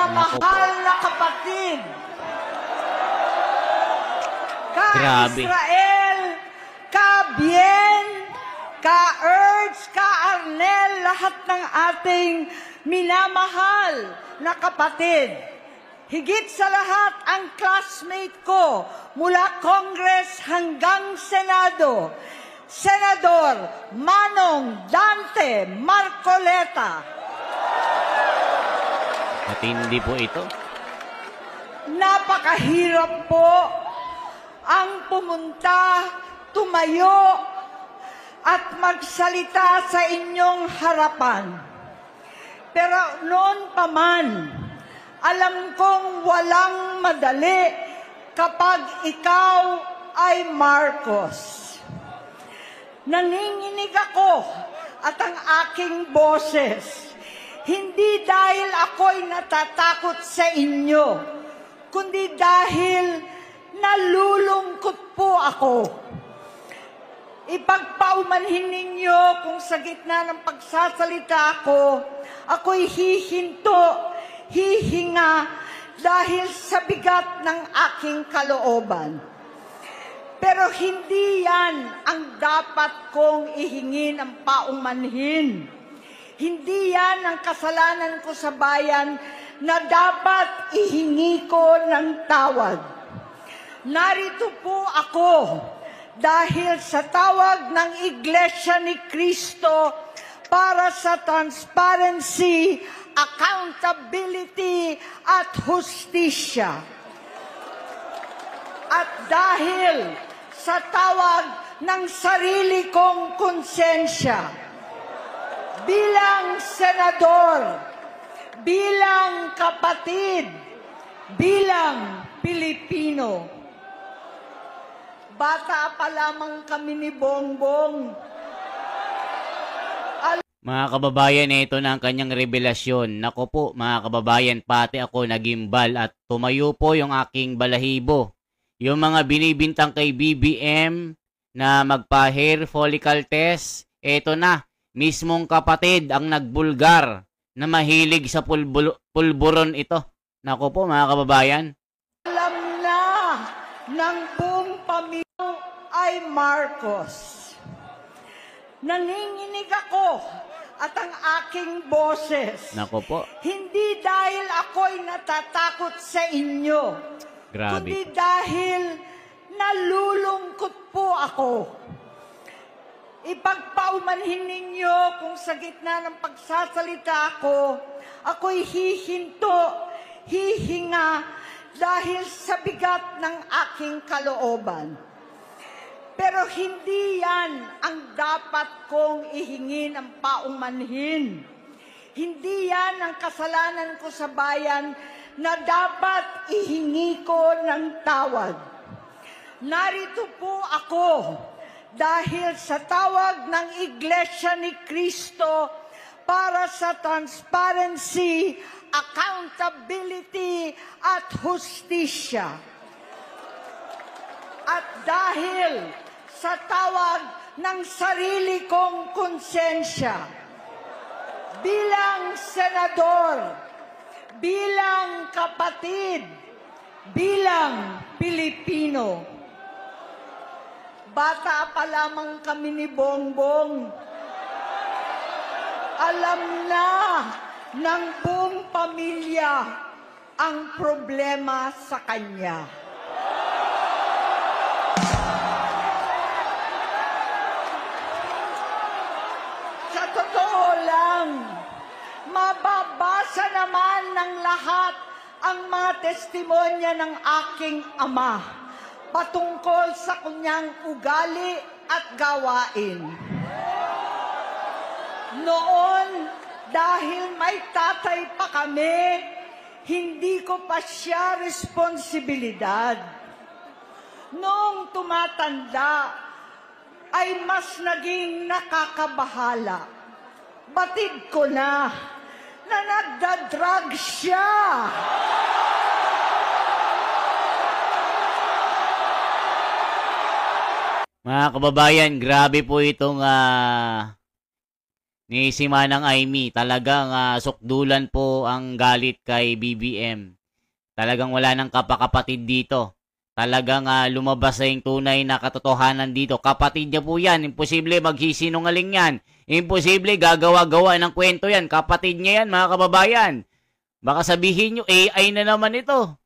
Minamahal na kapatid, ka-Israel, ka-Bien, ka-Erz, ka-Arnel, lahat ng ating minamahal na kapatid. Higit sa lahat ang classmate ko mula Congress hanggang Senado, Senador Manong Dante Marcoleta. Matindi po ito. Napakahirap po ang pumunta, tumayo, at magsalita sa inyong harapan. Pero noon pa man, alam kong walang madali kapag ikaw ay Marcos. Nanginginig ako at ang aking boses, hindi dahil ako'y natatakot sa inyo, kundi dahil nalulungkot po ako. Ipagpaumanhin ninyo kung sa gitna ng pagsasalita ako, ako'y hihinto, hihinga dahil sa bigat ng aking kalooban. Pero hindi yan ang dapat kong ihingi ng paumanhin. Hindi yan ang kasalanan ko sa bayan na dapat ihingi ko ng tawad. Narito po ako dahil sa tawag ng Iglesia ni Cristo para sa transparency, accountability at hustisya. At dahil sa tawag ng sarili kong konsensya, bilang senador, bilang kapatid, bilang Pilipino. Bata pa lamang kami ni Bongbong. Mga kababayan, ito na ang kanyang revelasyon. Nako po, mga kababayan, pati ako nagimbal at tumayo po yung aking balahibo. Yung mga binibintang kay BBM na magpa-hair follicle test, ito na, mismong kapatid ang nagbulgar na mahilig sa pulburon ito. Nako po, mga kababayan. Alam na ng buong pamilya ay Marcos. Nanginginig ako at ang aking boses. Nako po. Hindi dahil ako'y natatakot sa inyo. Grabe. Kundi dahil nalulungkot po ako. Ipagpaumanhin ninyo kung sa gitna ng pagsasalita ako, ako'y hihinto, hihinga dahil sa bigat ng aking kalooban. Pero hindi yan ang dapat kong ihingi ng paumanhin. Hindi yan ang kasalanan ko sa bayan na dapat ihingi ko ng tawad. Narito po ako dahil sa tawag ng Iglesia ni Cristo para sa transparency, accountability at hustisya. At dahil sa tawag ng sarili kong konsensya, bilang senador, bilang kapatid, bilang Pilipino. Bata pa lamang kami ni Bongbong. Alam na ng buong pamilya ang problema sa kanya. Sa totoo lang, mababasa naman ng lahat ang mga testimonya ng aking ama patungkol sa kanyang ugali at gawain. Noon, dahil may tatay pa kami, hindi ko pa siya responsibilidad. Noong tumatanda, ay mas naging nakakabahala. Batid ko na nagdadrag siya. Mga kababayan, grabe po itong ni si Manang Aimee. Talagang sukdulan po ang galit kay BBM. Talagang wala nang kapakapatid dito. Talagang lumabas sa yung tunay na katotohanan dito. Kapatid niya po yan. Imposible magsisinungaling yan. Imposible gagawa-gawa ng kwento yan. Kapatid niya yan, mga kababayan. Baka sabihin nyo, AI na naman ito.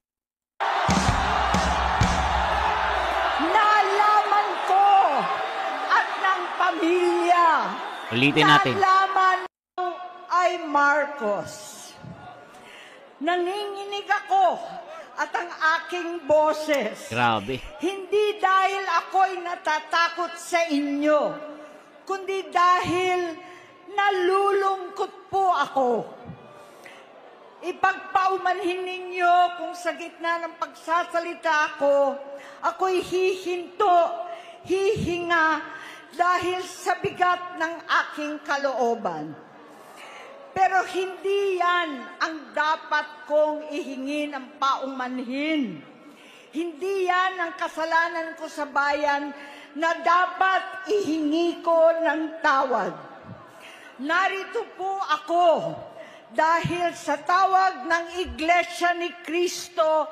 Nalaman ko at ng pamilya. Ulitin natin. Nalaman ko ay Marcos. Nanginginig ako at ang aking boses. Grabe. Hindi dahil ako'y natatakot sa inyo, kundi dahil nalulungkot po ako. Ipagpaumanhin ninyo kung sa gitna ng pagsasalita ako, ako'y hihinto, hihinga dahil sa bigat ng aking kalooban. Pero hindi yan ang dapat kong ihingi ng paumanhin. Hindi yan ang kasalanan ko sa bayan na dapat ihingi ko ng tawad. Narito po ako dahil sa tawag ng Iglesia ni Cristo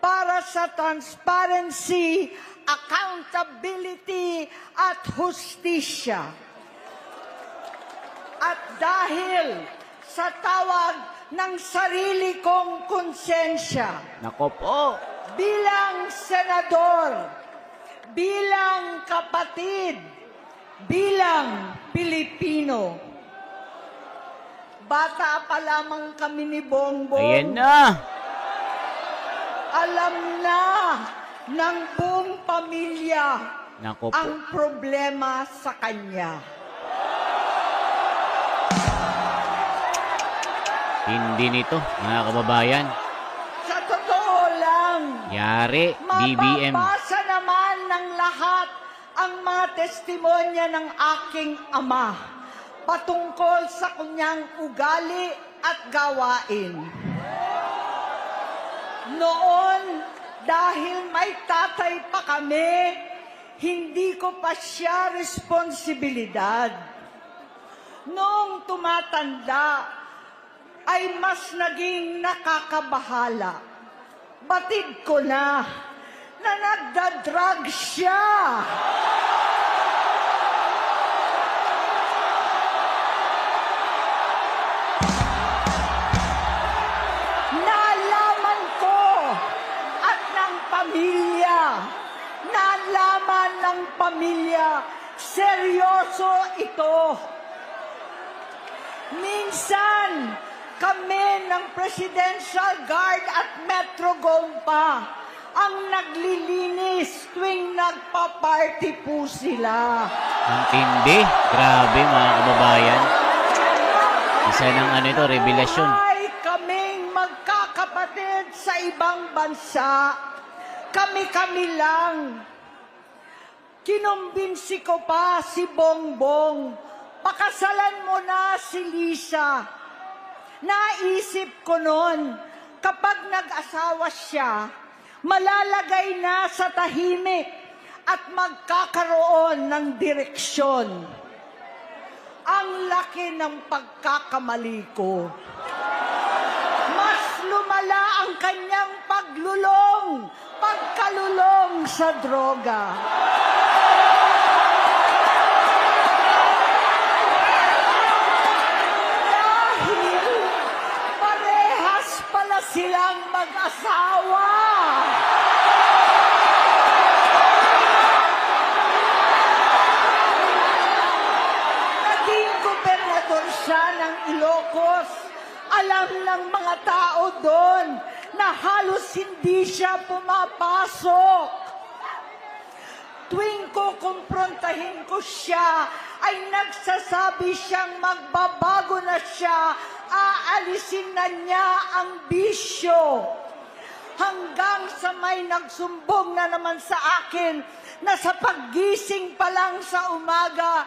para sa transparency, accountability at hustisya. At dahil sa tawag ng sarili kong konsensya, Nako po. bilang senador, bilang kapatid, bilang Pilipino. Bata pa lamang kami ni Bongbong. Ayan na. Alam na ng buong pamilya Nako po. ang problema sa kanya. Hindi nito, mga kababayan. Sa totoo lang, Yari, BBM. mababasa naman ng lahat ang mga testimonya ng aking ama patungkol sa kanyang ugali at gawain. Noon, dahil may tatay pa kami, hindi ko pa siya responsibilidad. Noong tumatanda, ay mas naging nakakabahala. Batid ko na nagda-drug siya. Nalaman ko at ng pamilya, nalaman ng pamilya, seryoso ito. Minsan, kami ng Presidential Guard at Metro Gompa ang naglilinis tuwing nagpa-party po sila. Ang tindi. Grabe, mga kababayan. Isa ng ito, revelasyon. Ay kaming magkakapatid sa ibang bansa. Kami-kami lang. Kinumbinsi ko pa si Bongbong. Pakasalan mo na si Lisa. Naisip ko noon, kapag nag-asawa siya, malalagay na sa tahimik at magkakaroon ng direksyon. Ang laki ng pagkakamali ko. Mas lumala ang kanyang pagkalulong sa droga. Silang mag-asawa. Naging gobernador siya ng Ilocos. Alam ng mga tao doon na halos hindi siya pumapasok. Tuwing ko kumprontahin ko siya, ay nagsasabi siyang magbabago na siya, aalisin na niya ang bisyo. Hanggang sa may nagsumbong na naman sa akin na sa paggising pa lang sa umaga,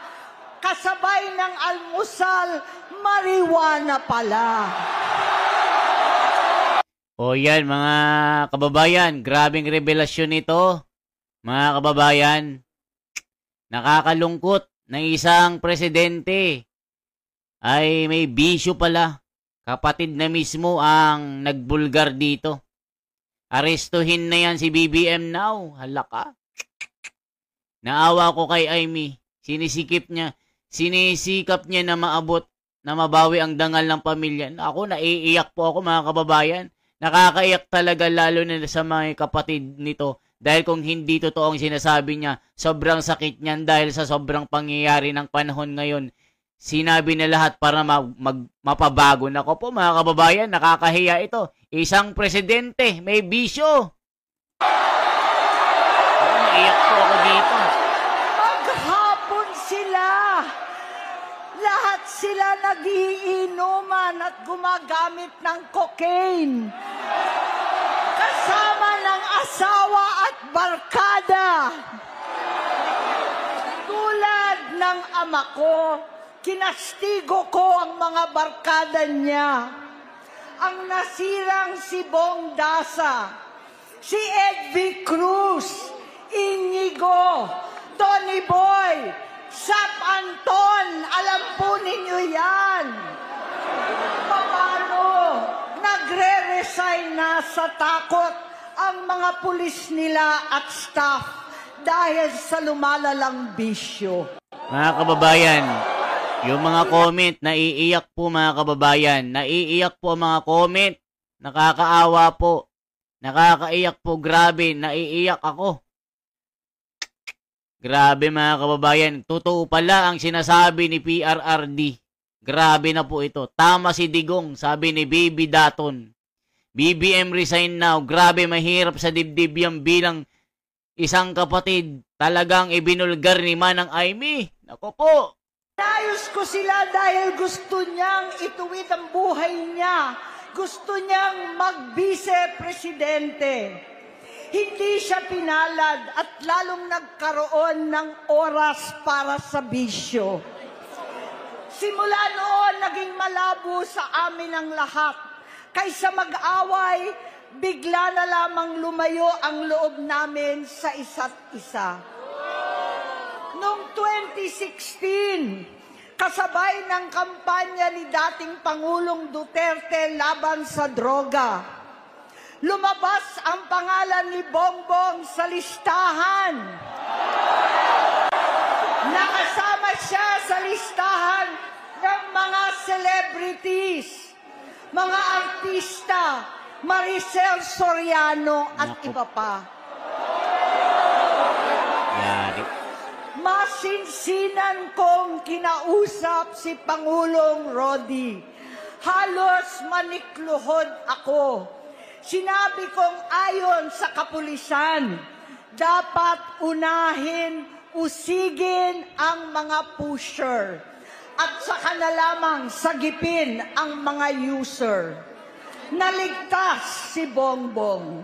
kasabay ng almusal, marijuana pala. O yan, mga kababayan, grabing revelasyon ito. Mga kababayan, nakakalungkot na isang presidente ay may bisyo pala. Kapatid na mismo ang nagbulgar dito. Arestuhin na yan si BBM now. Hala ka. Naawa ko kay Amy. Sinisikap niya na maabot, na mabawi ang dangal ng pamilya. Ako, naiiyak po ako mga kababayan. Nakakaiyak talaga lalo na sa mga kapatid nito. Dahil kung hindi totoo ang sinasabi niya, sobrang sakit niyan dahil sa sobrang pangyayari ng panahon ngayon. Sinabi na lahat para mapabago. Nako po mga kababayan, nakakahiya ito. Isang presidente, may bisyo. Ako, naiyak po ako dito. Maghapon sila. Lahat sila nagiinuman at gumagamit ng cocaine. Kasama ng asawa at barkada. Tulad ng ama ko, kinastigo ko ang mga barkada niya. Ang nasirang si Bong Dasa, si Edvi Cruz, Inigo, Tony Boy, Sap Anton, alam po ninyo yan. Paano nagre-resign na sa takot ang mga pulis nila at staff dahil sa lumalalang bisyo. Mga kababayan, yung mga comment, naiiyak po mga kababayan. Naiiyak po mga comment. Nakakaawa po. Nakakaiyak po. Grabe, naiiyak ako. Grabe mga kababayan. Totoo pala ang sinasabi ni PRRD. Grabe na po ito. Tama si Digong, sabi ni Baby Daton. BBM resign now. Grabe, mahirap sa dibdib yan bilang isang kapatid. Talagang ibinulgar ni Manang Amy. Nako po. Inayos ko sila dahil gusto niyang ituwid ang buhay niya. Gusto niyang mag-vice-presidente. Hindi siya pinalad at lalong nagkaroon ng oras para sa bisyo. Simula noon, naging malabo sa amin ang lahat. Kaysa mag-away, bigla na lamang lumayo ang loob namin sa isa't isa. Noong 2016, kasabay ng kampanya ni dating Pangulong Duterte laban sa droga, lumabas ang pangalan ni Bongbong sa listahan. Nakasama siya sa listahan ng mga celebrities, mga artista, Maricel Soriano at iba pa. Yari. Masinsinan kong kinausap si Pangulong Rodi. Halos manikluhod ako. Sinabi kong ayon sa kapulisan, dapat unahin, usigin ang mga pusher at saka na lamang sagipin ang mga user. Naligtas si Bongbong.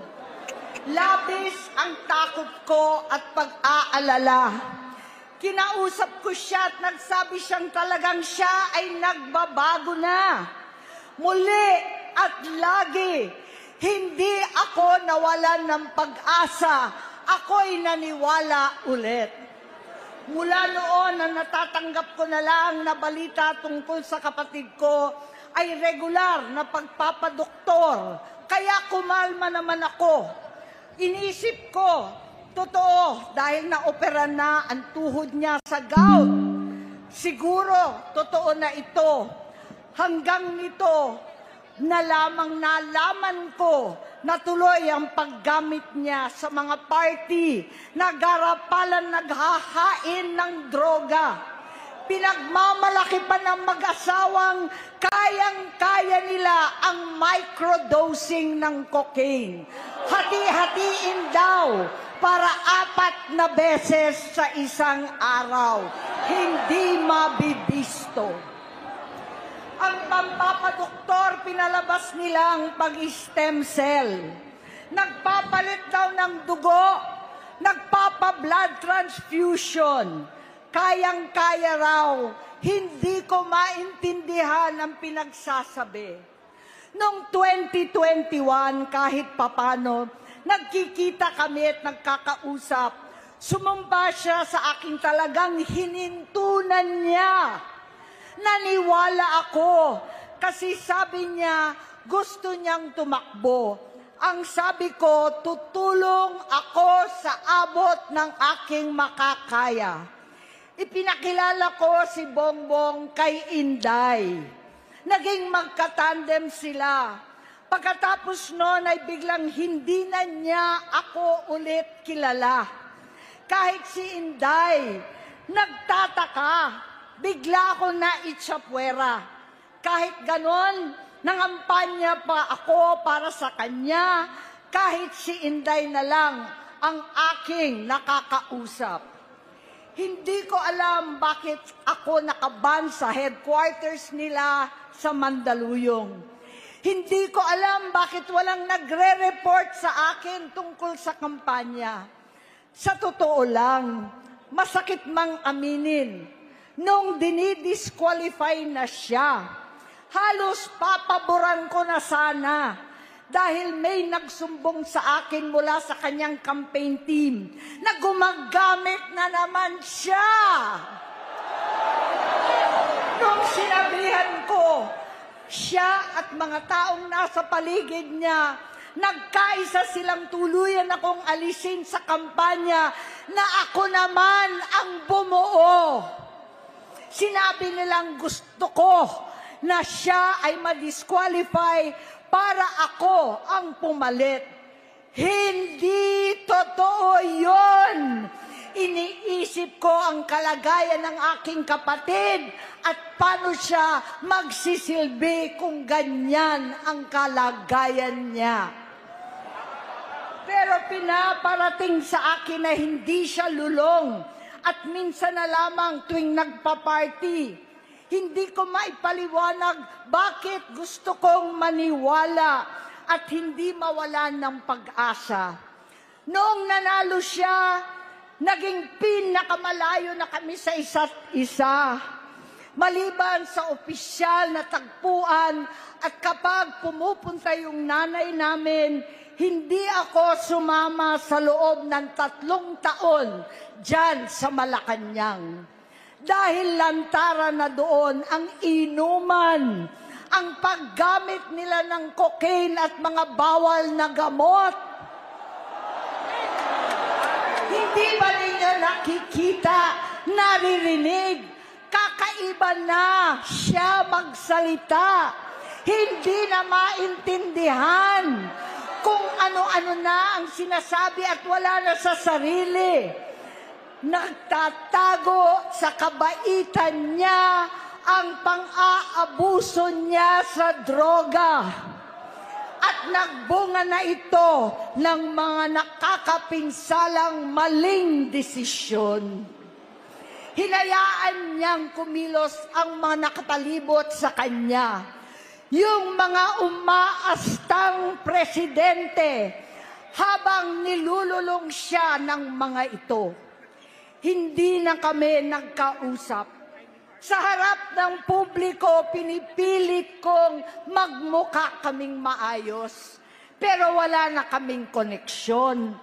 Labis ang takot ko at pag-aalala. Kinausap ko siya at nagsabi siyang talagang siya ay nagbabago na. Muli at lagi, hindi ako nawalan ng pag-asa. Ako'y naniwala ulit. Mula noon na natatanggap ko na lang na balita tungkol sa kapatid ko ay regular na pagpapadoktor. Kaya kumalma naman ako. Inisip ko, totoo, dahil naopera na ang tuhod niya sa gout. Siguro, totoo na ito. Hanggang nito, na lamang nalaman ko na tuloy ang paggamit niya sa mga party na garapalan naghahain ng droga. Pinagmamalaki pa ng mag-asawang kayang-kaya nila ang microdosing ng cocaine. Hati-hatiin daw para 4 na beses sa isang araw. Hindi mabibisto. Ang pampapadoktor, pinalabas nilang pag-stem cell. Nagpapalit daw ng dugo, nagpapa-blood transfusion. Kayang-kaya raw, hindi ko maintindihan ang pinagsasabi. Noong 2021, kahit papano, nagkikita kami at nagkakausap. Sumamba siya sa aking talagang hinintunan niya. Naniwala ako Kasi sabi niya, gusto niyang tumakbo. Ang sabi ko, tutulong ako sa abot ng aking makakaya. Ipinakilala ko si Bongbong kay Inday. Naging magkatandem sila. Pagkatapos noon ay biglang hindi na niya ako ulit kilala. Kahit si Inday, nagtataka, bigla ako na itsapwera. Kahit ganon, nangampanya pa ako para sa kanya, kahit si Inday na lang ang aking nakakausap. Hindi ko alam bakit ako nakaban sa headquarters nila sa Mandaluyong. Hindi ko alam bakit walang nagre-report sa akin tungkol sa kampanya. Sa totoo lang, masakit mang aminin, nung dinidisqualify na siya, halos papaboran ko na sana dahil may nagsumbong sa akin mula sa kanyang campaign team na gumagamit na naman siya. Nung sinabihan ko, siya at mga taong nasa paligid niya, nagkaisa silang tuluyan akong alisin sa kampanya na ako naman ang bumuo. Sinabi nilang gusto ko na siya ay ma-disqualify para ako ang pumalit. Hindi totoo yun. Iniisip ko ang kalagayan ng aking kapatid at paano siya magsisilbi kung ganyan ang kalagayan niya. Pero pinaparating sa akin na hindi siya lulong at minsan na lamang tuwing nagpa-party. Hindi ko maipaliwanag bakit gusto kong maniwala at hindi mawalan ng pag-asa. Noong nanalo siya, naging pinakamalayo na kami sa isa't isa. Maliban sa opisyal na tagpuan at kapag pumupunta yung nanay namin, hindi ako sumama sa loob ng 3 taon dyan sa Malacanang. Dahil lantaran na doon ang inuman, ang paggamit nila ng cocaine at mga bawal na gamot. Hindi ba ninyo nakikita, naririnig, kakaiba na siya magsalita. Hindi na maintindihan kung ano-ano na ang sinasabi at wala na sa sarili. Nagtatago sa kabaitan niya ang pang-aabuso niya sa droga. At nagbunga na ito ng mga nakakapinsalang maling desisyon. Hinayaan niyang kumilos ang mga nakapalibot sa kanya. Yung mga umaastang presidente habang nilululong siya ng mga ito. Hindi na kami nagkausap. Sa harap ng publiko, pinipilit kong magmukha kaming maayos. Pero wala na kaming koneksyon.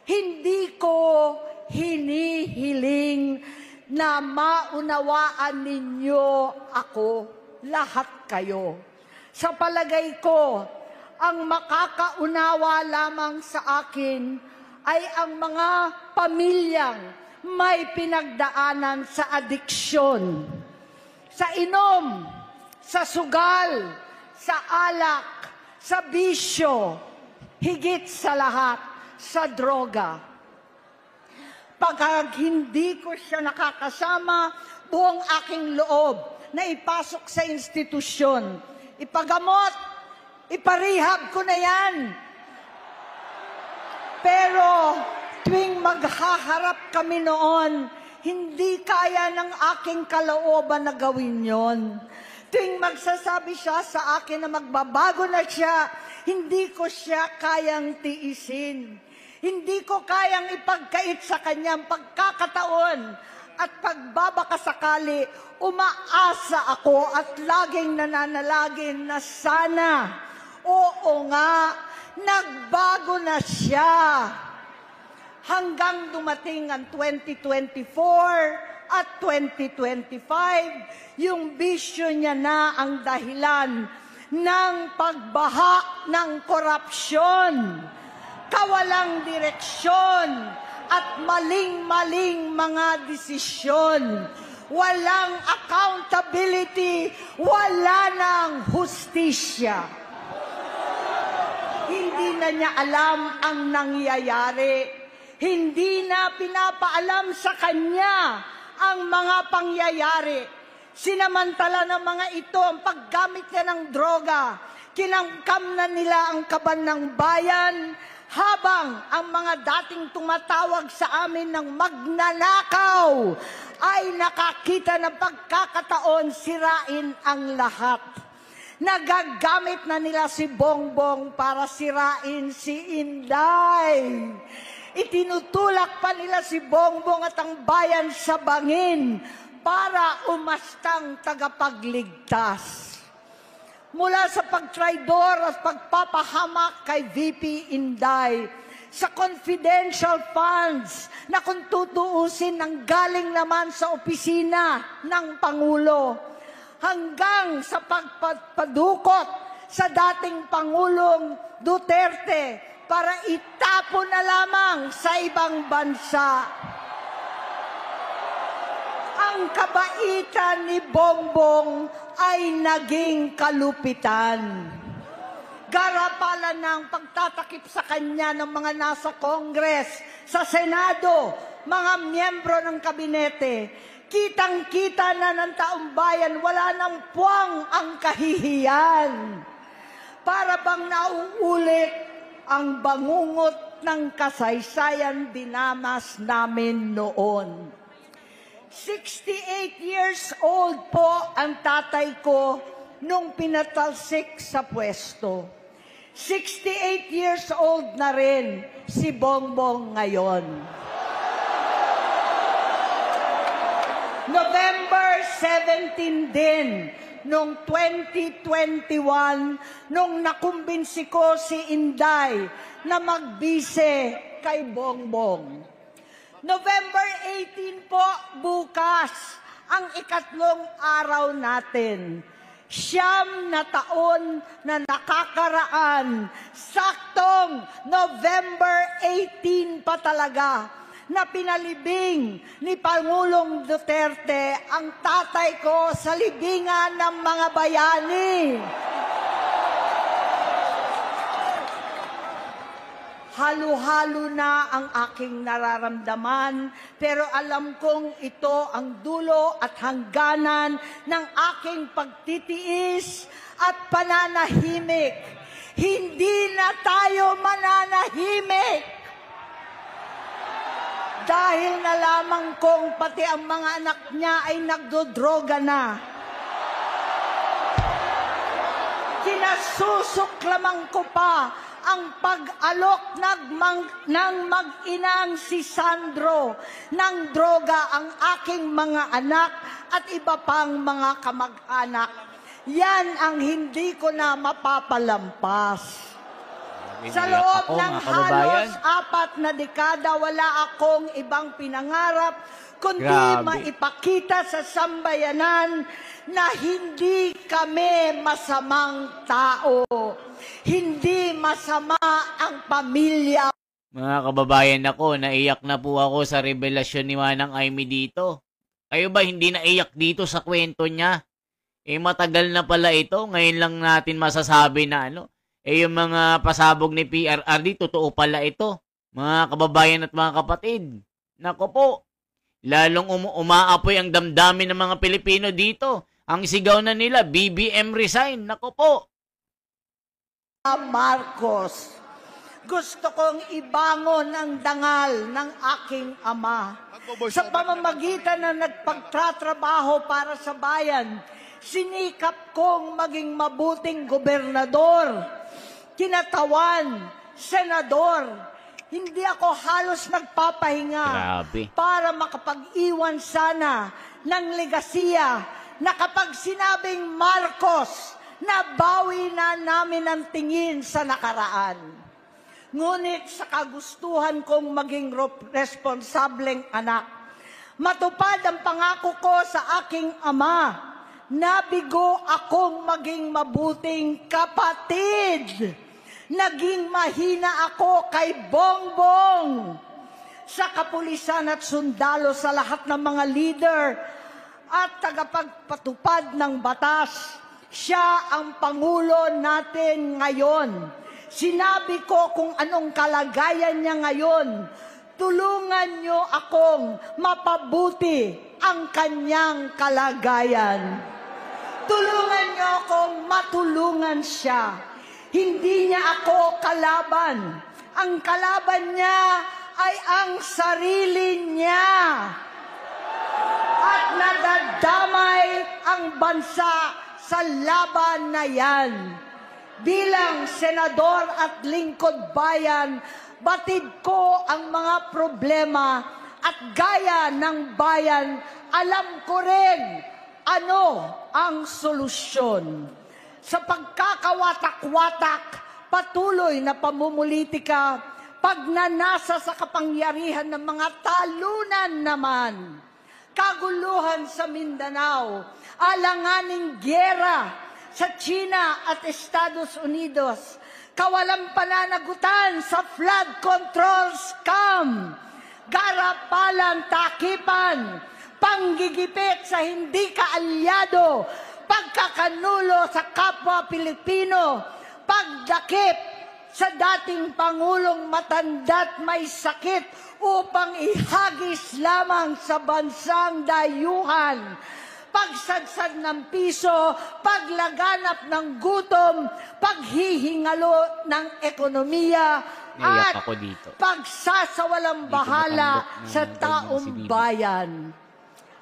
Hindi ko hinihiling na maunawaan ninyo ako, lahat kayo. Sa palagay ko, ang makakaunawa lamang sa akin ay ang mga pamilyang may pinagdaanan sa adiksyon, sa inom, sa sugal, sa alak, sa bisyo, higit sa lahat, sa droga. Pagka hindi ko siya nakakasama, buong aking loob na ipasok sa institusyon, ipagamot, iparehab ko na yan. Pero tuwing maghaharap kami noon, hindi kaya ng aking kalooban na gawin yon. Tuwing magsasabi siya sa akin na magbabago na siya, hindi ko siya kayang tiisin. Hindi ko kayang ipagkait sa kanyang pagkakataon at pagbabakasakali, umaasa ako at laging nananalangin na sana, oo nga, nagbago na siya. Hanggang dumating ang 2024, at 2025, yung bisyo niya na ang dahilan ng pagbaha ng korupsyon, kawalang direksyon, at maling-maling mga desisyon. Walang accountability, wala ng hustisya. Hindi na niya alam ang nangyayari. Hindi na pinapaalam sa kanya ang mga pangyayari. Sinamantala ng mga ito ang paggamit niya ng droga. Kinangkam na nila ang kaban ng bayan, habang ang mga dating tumatawag sa amin ng magnanakaw ay nakakita ng pagkakataon sirain ang lahat. Nagagamit na nila si Bongbong para sirain si Inday. Itinutulak pa nila si Bongbong at ang bayan sa bangin para umastang tagapagligtas. Mula sa pagtraidor at pagpapahamak kay VP Inday, sa confidential funds na kung tutuusin ang galing naman sa opisina ng Pangulo, hanggang sa pagpadukot sa dating Pangulong Duterte para itapon na lamang sa ibang bansa. Ang kabaitan ni Bongbong ay naging kalupitan. Garapalan ng pagtatakip sa kanya ng mga nasa Congress, sa Senado, mga miyembro ng kabinete. Kitang-kita na ng taong bayan, wala nang puwang ang kahihiyan. Para bang nauulit ang bangungot ng kasaysayan dinamas namin noon. 68 years old po ang tatay ko nung pinatalsik sa pwesto. 68 years old na rin si Bongbong ngayon. November 17 din, nung 2021, nung nakumbinsi ko si Inday na magbise kay Bongbong. November 18 po, bukas, ang ikatlong araw natin. 9 na taon na nakakaraan, saktong November 18 pa talaga, na pinalibing ni Pangulong Duterte ang tatay ko sa libingan ng mga bayani. Halo-halo na ang aking nararamdaman, pero alam kong ito ang dulo at hangganan ng aking pagtitiis at pananahimik. Hindi na tayo mananahimik. Dahil nalaman kong pati ang mga anak niya ay nagdodroga na. Kinasusuklaman ko pa ang pag-alok ng mag-inang si Sandro ng droga ang aking mga anak at iba pang mga kamag-anak. Yan ang hindi ko na mapapalampas. Sa loob ng halos 4 na dekada, wala akong ibang pinangarap kundi maipakita sa sambayanan na hindi kami masamang tao. Hindi masama ang pamilya. Mga kababayan ako, naiyak na po ako sa revelasyon ni Manang Aimee dito. Kayo ba hindi naiyak dito sa kwento niya? Matagal na pala ito. Ngayon lang natin masasabi na yung mga pasabog ni PRRD, totoo pala ito. Mga kababayan at mga kapatid. Nako po, lalong umaapoy ang damdamin ng mga Pilipino dito. Ang sigaw na nila, BBM resign. Nako po. Marcos, gusto kong ibangon ang dangal ng aking ama. Sa pamamagitan na nagpagtatrabaho para sa bayan, sinikap kong maging mabuting gobernador, kinatawan, senador. Hindi ako halos nagpapahinga. Grabe. Para makapag-iwan sana ng legasiya na kapag sinabing Marcos, nabawi na namin ang tingin sa nakaraan. Ngunit sa kagustuhan kong maging responsableng anak, Matupad ang pangako ko sa aking ama. Nabigo akong maging mabuting kapatid. Naging mahina ako kay Bongbong. Sa kapulisan at sundalo, sa lahat ng mga leader at tagapagpatupad ng batas. Siya ang Pangulo natin ngayon. Sinabi ko kung anong kalagayan niya ngayon. Tulungan niyo akong mapabuti ang kanyang kalagayan. Tulungan niyo akong matulungan siya. Hindi niya ako kalaban. Ang kalaban niya ay ang sarili niya. At nadadamay ang bansa sa laban na yan. Bilang senador at lingkod bayan, batid ko ang mga problema at gaya ng bayan, alam ko rin ano ang solusyon. Sa pagkakawatak-watak, patuloy na pamumulitika, pagnanasa sa kapangyarihan ng mga talunan naman, kaguluhan sa Mindanao, alanganing gyera sa China at Estados Unidos, kawalang pananagutan sa flood control scam, garapalan, takipan, panggigipit sa hindi kaalyado, pagkakanulo sa kapwa Pilipino, pagdakip sa dating Pangulong matanda't may sakit upang ihagis lamang sa bansang dayuhan, pagsadsad ng piso, paglaganap ng gutom, paghihingalo ng ekonomiya, at pagsasawalang bahala sa taong bayan.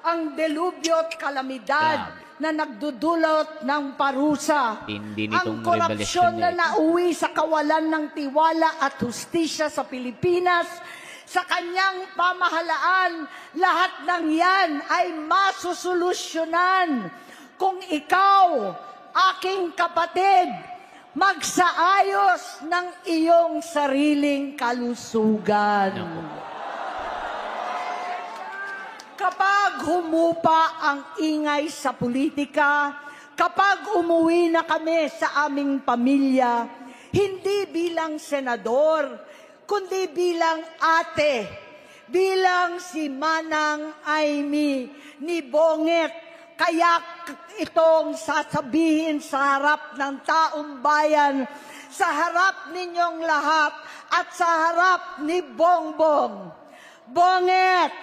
Ang delubyo at kalamidad na nagdudulot ng parusa, ang korupsyon na nauwi sa kawalan ng tiwala at hustisya sa Pilipinas, sa kanyang pamahalaan, lahat ng yan ay masusolusyonan kung ikaw, aking kapatid, magsaayos ng iyong sariling kalusugan. Kapag humupa ang ingay sa politika, kapag umuwi na kami sa aming pamilya, hindi bilang senador, kundi bilang ate, bilang si Manang Aimee ni Bonget, kaya itong sasabihin sa harap ng taong bayan, sa harap ninyong lahat at sa harap ni Bongbong. Bonget,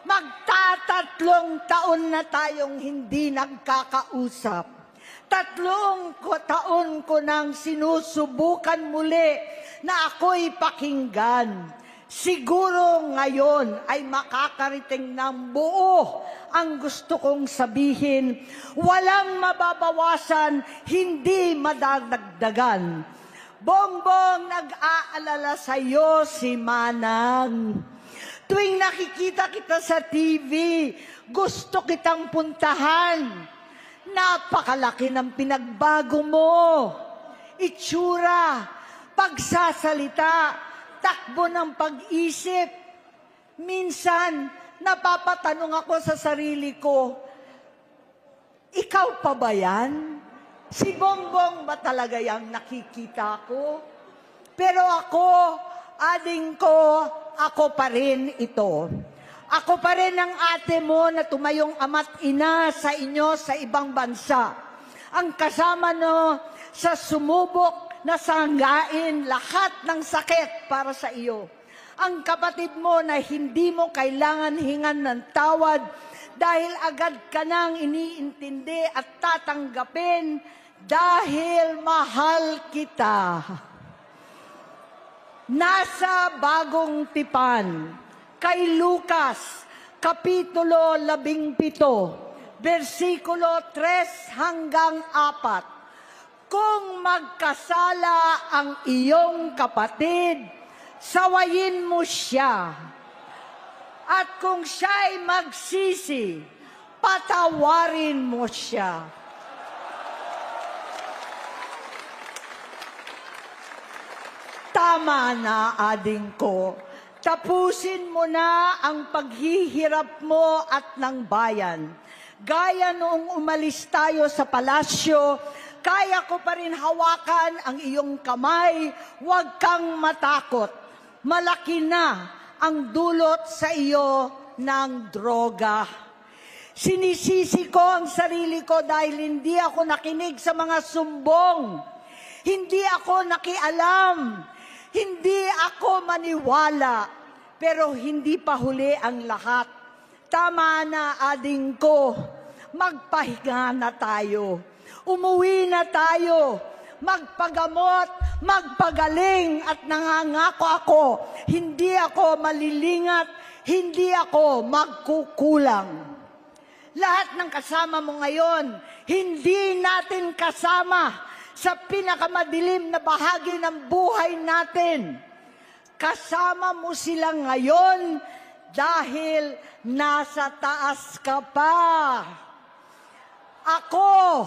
magtatatlong taon na tayong hindi nagkakausap. 3 taon ko nang sinusubukan muli na ako'y pakinggan. Siguro ngayon ay makakarating ng buo ang gusto kong sabihin. Walang mababawasan, hindi madadagdagan. Bongbong, nag-aalala sa iyo si Manang. Tuwing nakikita kita sa TV, gusto kitang puntahan. Napakalaki ng pinagbago mo. Itsura, pagsasalita, takbo ng pag-isip. Minsan, napapatanong ako sa sarili ko, ikaw pa ba yan? Si Bongbong ba talaga yung nakikita ko? Pero ako, ading ko, ako pa rin ito. Ako pa rin ang ate mo na tumayong ama't ina sa inyo sa ibang bansa. Ang kasama no sa sumubok na sanggain lahat ng sakit para sa iyo. Ang kapatid mo na hindi mo kailangan hingan ng tawad dahil agad ka nang iniintindi at tatanggapin dahil mahal kita. Nasa Bagong Tipan, kay Lucas, Kapitulo 17, versikulo 3 hanggang 4. Kung magkasala ang iyong kapatid, sawayin mo siya. At kung siya'y magsisi, patawarin mo siya. Tama na, ading ko. Tapusin mo na ang paghihirap mo at ng bayan. Gaya noong umalis tayo sa palasyo, kaya ko pa rin hawakan ang iyong kamay, huwag kang matakot. Malaki na ang dulot sa iyo ng droga. Sinisisi ko ang sarili ko dahil hindi ako nakinig sa mga sumbong. Hindi ako nakialam. Hindi ako maniwala. Pero hindi pa huli ang lahat. Tama na, ading ko. Magpahinga na tayo. Umuwi na tayo. Magpagamot, magpagaling at nangangako ako. Hindi ako malilingat. Hindi ako magkukulang. Lahat ng kasama mo ngayon, hindi natin kasama sa pinakamadilim na bahagi ng buhay natin. Kasama mo sila ngayon dahil nasa taas ka pa. Ako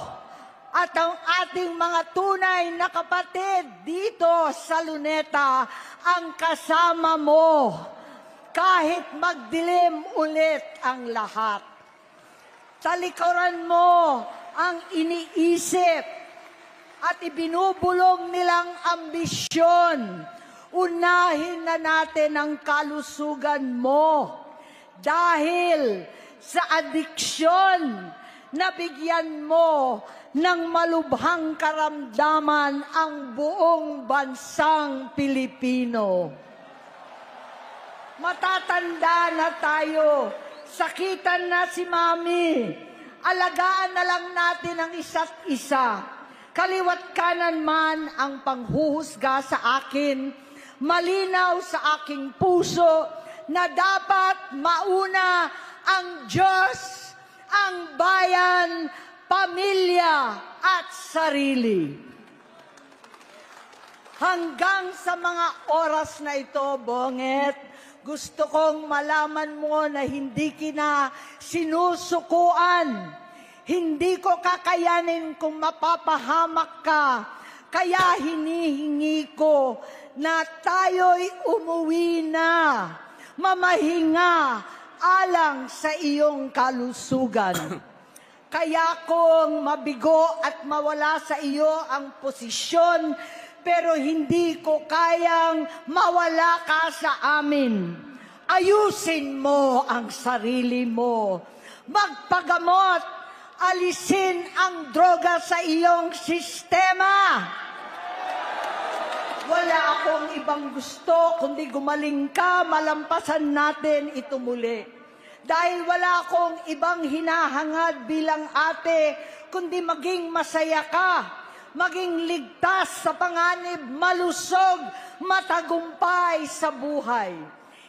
at ang ating mga tunay na kapatid dito sa Luneta ang kasama mo kahit magdilim ulit ang lahat. Talikuran mo ang iniisip at ibinubulong nilang ambisyon. Unahin na natin ang kalusugan mo dahil sa adiksyon nabigyan mo ng malubhang karamdaman ang buong bansang Pilipino. Matatanda na tayo, sakitan na si Mami, alagaan na lang natin ang isa't isa. Kaliwat kanan man ang panghuhusga sa akin, malinaw sa aking puso na dapat mauna ang Diyos, ang bayan, pamilya at sarili. Hanggang sa mga oras na ito, Bonget, gusto kong malaman mo na hindi kita sinusukuan. Hindi ko kakayanin kung mapapahamak ka. Kaya hinihingi ko na tayo'y umuwi na, mamahinga alang sa iyong kalusugan. Kaya kung mabigo at mawala sa iyo ang posisyon, pero hindi ko kayang mawala ka sa amin. Ayusin mo ang sarili mo. Magpagamot, alisin ang droga sa iyong sistema. Wala akong ibang gusto, kundi gumaling ka, malampasan natin ito muli. Dahil wala akong ibang hinahangad bilang ate, kundi maging masaya ka, maging ligtas sa panganib, malusog, matagumpay sa buhay.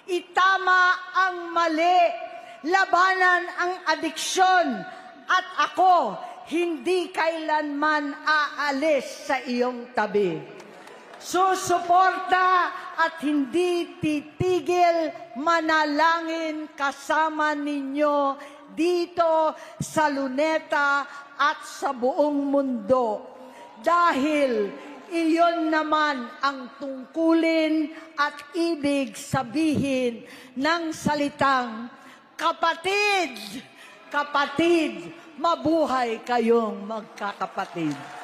Itama ang mali, labanan ang adiksyon, at ako hindi kailanman aalis sa iyong tabi. Susuporta at hindi titigil manalangin kasama ninyo dito sa Luneta at sa buong mundo. Dahil iyon naman ang tungkulin at ibig sabihin ng salitang kapatid, kapatid, mabuhay kayong magkakapatid.